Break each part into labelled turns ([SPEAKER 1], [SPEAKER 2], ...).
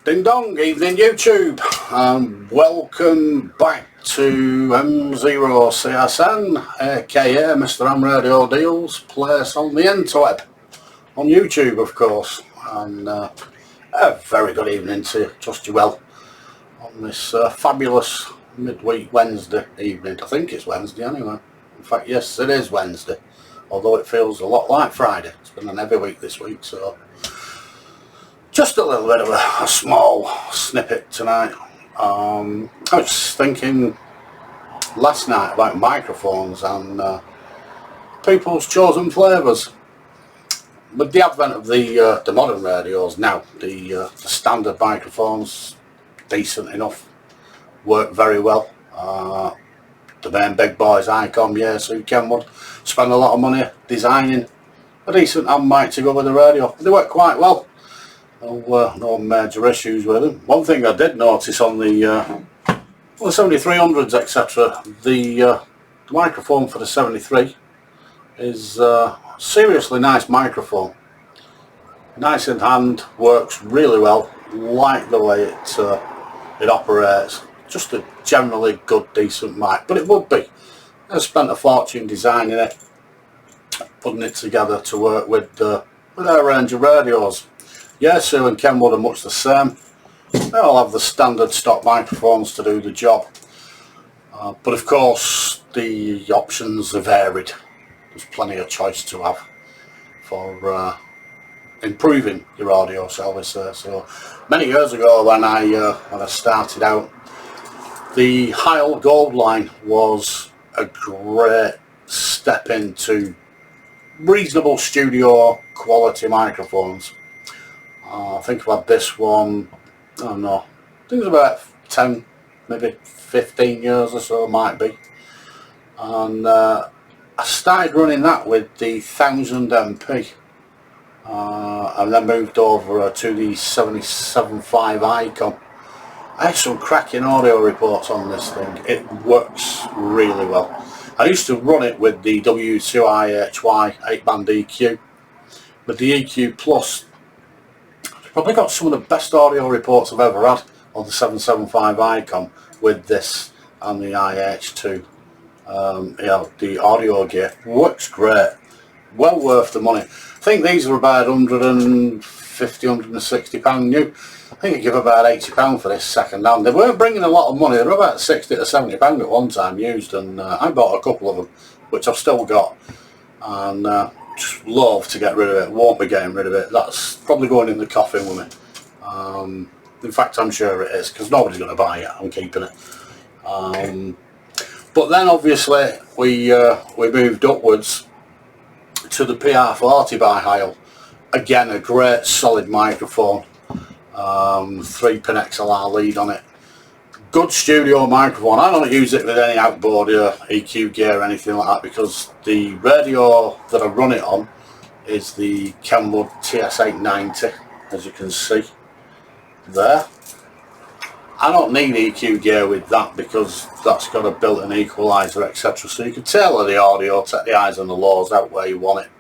[SPEAKER 1] Ding dong, evening YouTube, and welcome back to M0CSN, aka Mr. M Radio Deals, place on the interweb, on YouTube of course, and a very good evening to you, trust you well, on this fabulous midweek Wednesday evening. I think it's Wednesday anyway, in fact yes it is Wednesday, although it feels a lot like Friday. It's been an heavy week this week, so just a little bit of a small snippet tonight. I was thinking last night about microphones and people's chosen flavours. With the advent of the modern radios now, the standard microphones, decent enough, work very well. The main big boys, HEIL, Yaesu, Kenwood, spend a lot of money designing a decent amp mic to go with the radio. They work quite well. No major issues with them. One thing I did notice on the 7300s etc, the microphone for the 73 is seriously nice microphone. Nice in hand, works really well, like the way it operates. Just a generally good decent mic, but it would be. I spent a fortune designing it, putting it together to work with our range of radios. Yaesu and Kenwood are much the same. They all have the standard stock microphones to do the job. But of course the options are varied. There's plenty of choice to have for improving your audio, shall we say. So many years ago when I started out, the HEIL Gold line was a great step into reasonable studio quality microphones. I think I've had this one, I don't know, I think it's about 10, maybe 15 years or so, might be. And I started running that with the 1000 MP. And then moved over to the 77.5 Icon. I had some cracking audio reports on this thing. It works really well. I used to run it with the W2IHY 8-band EQ. With the EQ Plus, probably got some of the best audio reports I've ever had on the 775 Icon with this and the IH2. The audio gear works great, well worth the money. I think these are about £150, £160 new. I think I give about £80 for this second hand. They weren't bringing a lot of money, they were about £60 to £70 at one time used, and I bought a couple of them, which I've still got, and just love to get rid of it. Won't be getting rid of it. That's probably going in the coffin with me. In fact I'm sure it is, because nobody's going to buy it. I'm keeping it. But then obviously we moved upwards to the PR40 by HEIL. Again, a great solid microphone, 3-pin XLR lead on it. Good studio microphone. I don't use it with any outboard EQ gear or anything like that, because the radio that I run it on is the Kenwood TS890, as you can see there. I don't need EQ gear with that because that's got a built-in equalizer etc, so you can tailor the audio, take the highs and the lows out where you want it,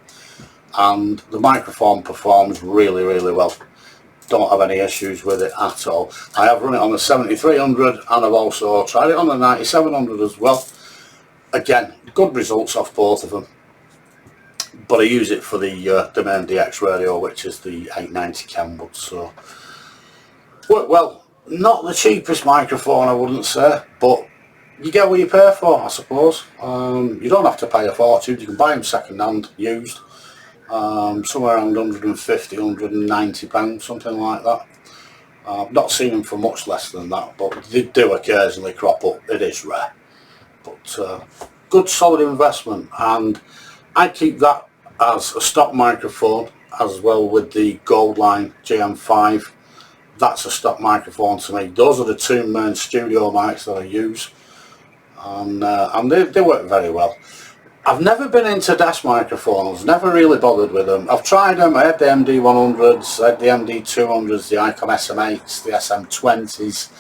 [SPEAKER 1] and the microphone performs really well. Don't have any issues with it at all. I have run it on the 7300 and I've also tried it on the 9700 as well. Again, good results off both of them, but I use it for the main DX radio, which is the 890 Kenwood. So well, not the cheapest microphone I wouldn't say, but you get what you pay for, I suppose. You don't have to pay a fortune. You can buy them second hand, used. Somewhere around £150, £190, something like that. I've not seen them for much less than that, but they do occasionally crop up. It is rare, but good solid investment, and I keep that as a stock microphone as well with the Gold Line GM5. That's a stock microphone to me. Those are the two main studio mics that I use, and they work very well. I've never been into desk microphones, never really bothered with them. I've tried them. I had the MD100s, I had the MD200s, the Icon SM8s, the SM20s.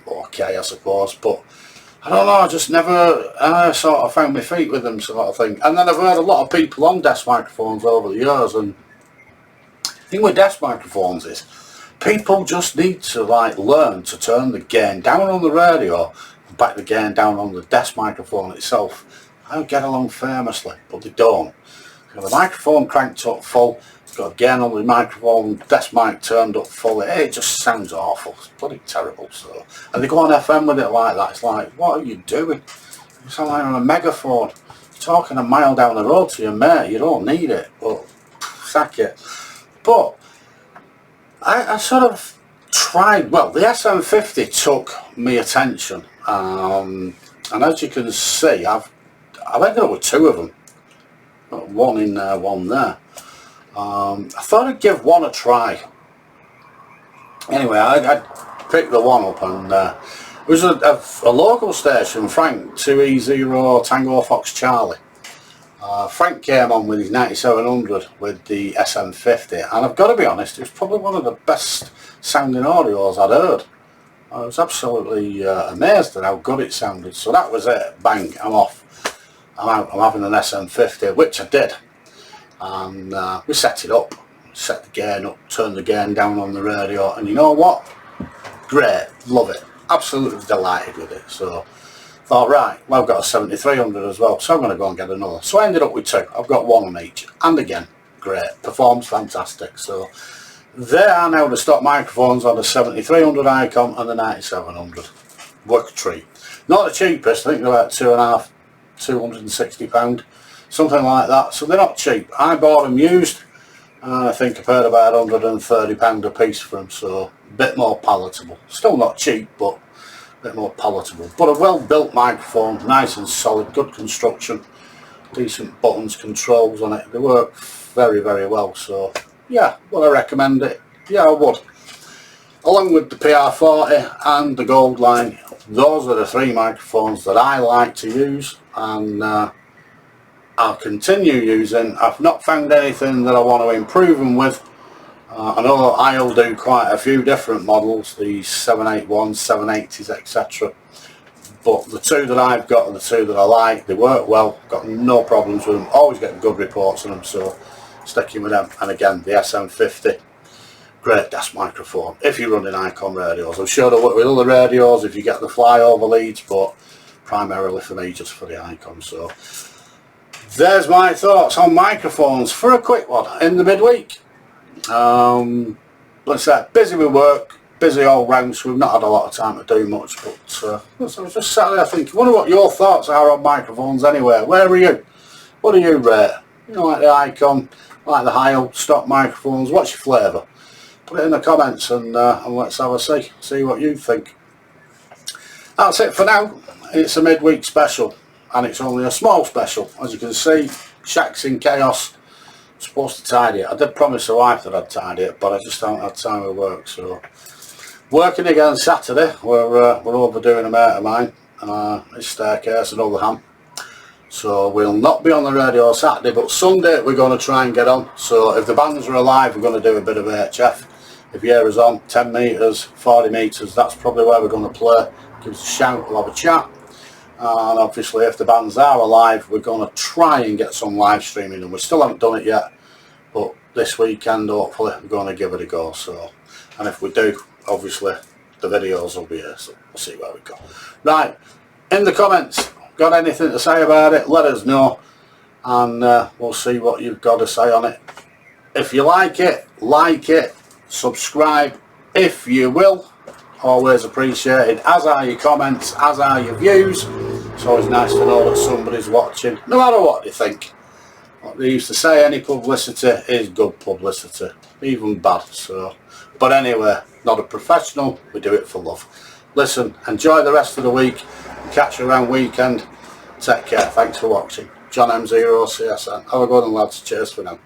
[SPEAKER 1] Okay, I suppose, but I don't know, I just never sort of found my feet with them, sort of thing. And then I've heard a lot of people on desk microphones over the years, and the thing with desk microphones is people just need to like learn to turn the gain down on the radio and back the gain down on the desk microphone itself. I would get along famously, but they don't. Got the microphone cranked up full, got a gain on the microphone, desk mic turned up full. It just sounds awful. It's bloody terrible. So, and they go on FM with it like that. It's like, what are you doing? You sound like on a megaphone. You're talking a mile down the road to your mate. You don't need it, but sack it. But I sort of tried. Well, the SM50 took me attention, and as you can see, I've ended up with two of them. Got one in there, one there. I thought I'd give one a try. Anyway, I picked the one up, and it was a local station, Frank 2E0 Tango Fox Charlie. Frank came on with his 9700 with the SM50, and I've got to be honest, it was probably one of the best sounding audios I'd heard. I was absolutely amazed at how good it sounded. So that was it, bang, I'm off. I'm out, I'm having an SM50, which I did. And we set it up, set the gain up, turned the gain down on the radio, and you know what? Great, love it, absolutely delighted with it. So thought, right, well, I've got a 7300 as well, so I'm going to go and get another. So I ended up with two. I've got one on each, and again, great, performs fantastic. So there are now the stock microphones on the 7300 Icom and the 9700. Work a treat. Not the cheapest, I think they're about £260, something like that. So they're not cheap. I bought them used, and I think I paid about £130 a piece for them, so a bit more palatable. Still not cheap, but a bit more palatable. But a well built microphone, nice and solid, good construction, decent buttons, controls on it. They work very, very well. So yeah, would I recommend it? Yeah, I would. Along with the PR40 and the Gold Line, those are the three microphones that I like to use, and I'll continue using. I've not found anything that I want to improve them with. I know HEIL do quite a few different models, the 781s, 780s, etc. But the two that I've got and the two that I like, they work well, got no problems with them, always get good reports on them, so sticking with them. And again, the SM50, great desk microphone if you're running Icom radios. I'm sure they'll work with other radios if you get the flyover leads, but primarily for me, just for the Icom. So there's my thoughts on microphones for a quick one in the midweek. Let's say busy with work, busy all round, so we've not had a lot of time to do much, but so I was just sat there thinking, wonder what your thoughts are on microphones anyway. Where are you? What do you rate? You know, like the Icom, like the HEIL stock microphones, what's your flavour? Put it in the comments, and let's have a see what you think. That's it for now. It's a midweek special, and it's only a small special. As you can see, shack's in chaos. I'm supposed to tidy it. I did promise the wife that I'd tidy it, but I just haven't had time to work. So working again Saturday. We're overdoing a mate of mine, his staircase and Oldham. So we'll not be on the radio Saturday, but Sunday we're going to try and get on. So if the bands are alive, we're going to do a bit of HF. If you hear us on 10 metres, 40 metres, that's probably where we're going to play. Give us a shout, we'll have a chat. And obviously if the bands are alive, we're going to try and get some live streaming, and we still haven't done it yet, but this weekend hopefully we're going to give it a go. So, and if we do, obviously the videos will be here, so we'll see where we go. Right, in the comments, got anything to say about it, let us know, and we'll see what you've got to say on it. If you like it, subscribe if you will. Always appreciated, as are your comments, as are your views. It's always nice to know that somebody's watching, no matter what they think. What they used to say, any publicity is good publicity, even bad. So, but anyway, not a professional, we do it for love. Listen, enjoy the rest of the week, catch you around weekend. Take care, thanks for watching. John M0 CSN. Have a good one, lads. Cheers for now.